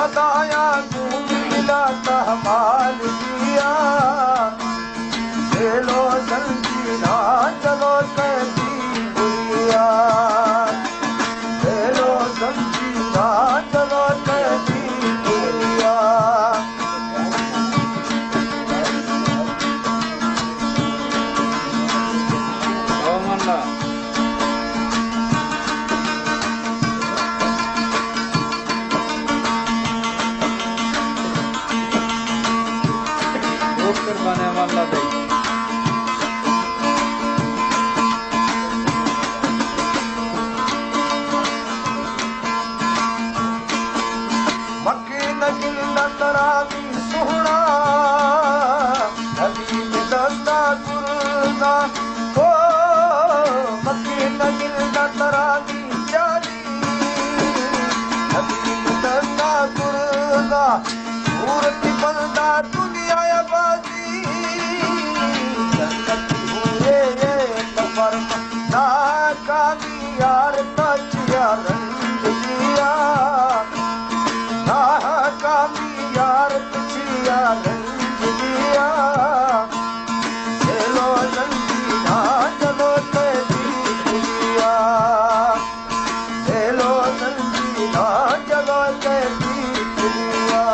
अदाया तू मिलाता माल दिया चलो संजीना चलो कैदी बुरिया चलो संजीना चलो कैदी बुरिया बने वाला भाई मक्के नगिल नतरावी सोहना हबीब दस्ता गुरदा ओ मक्के नगिल नतरावी जाली हबीब दस्ता गुरदा सूरत बंदा दुनिया बाजी ना कामी यार तचिया रंग दिया ना कामी यार तचिया रंग दिया चलो संजीना चलो कैदी दुनिया चलो संजीना चलो कैदी दुनिया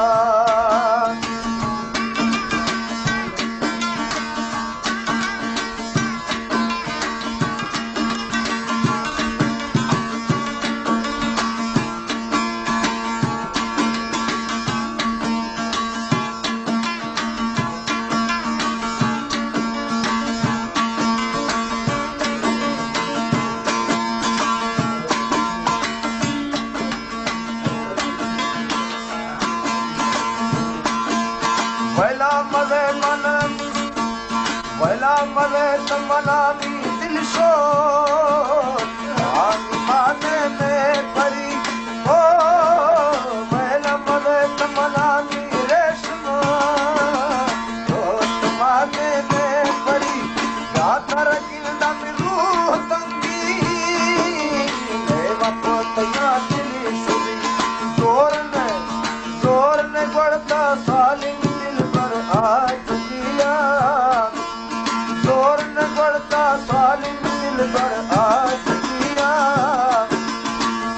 वला मले तमनानी दिल शो आसमाने में परी ओ वला मले तमनानी रेशमा तो आसमाने में परी गाता रगिंदा में रूह तंगी देवा पोतया दिल शुभी जोर ने बढ़ता सालिम दिल पर आज दिया जोर न बढ़ता सालिम दिल पर आज दिया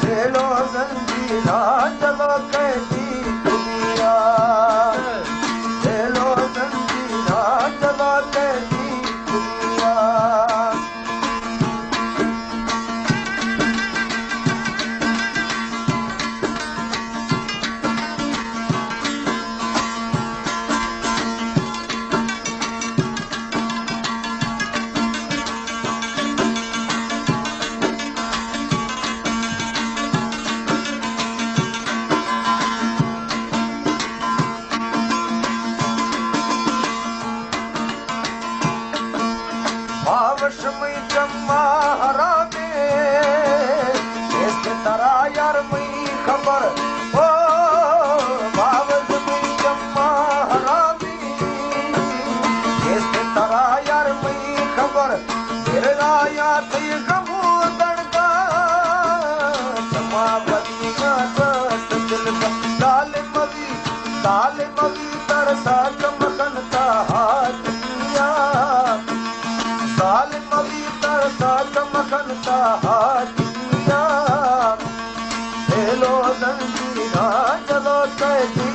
चलो संजीना चलो कैदी दुनिया चलो संजीना चलो कैदी दुनिया भावशमय जम्मा हरामे इसके तरा यार मई खबर ओ भावशमय जम्मा हरामे इसके तरा यार मई खबर तेरा याद ये गमू दड़का समापति का दस्त दिल का दाल मवी तरसा चमकन का हाथ दिया साल पवित्र सा चमकन का हाथ दिया चलो संजीना चलो कैदी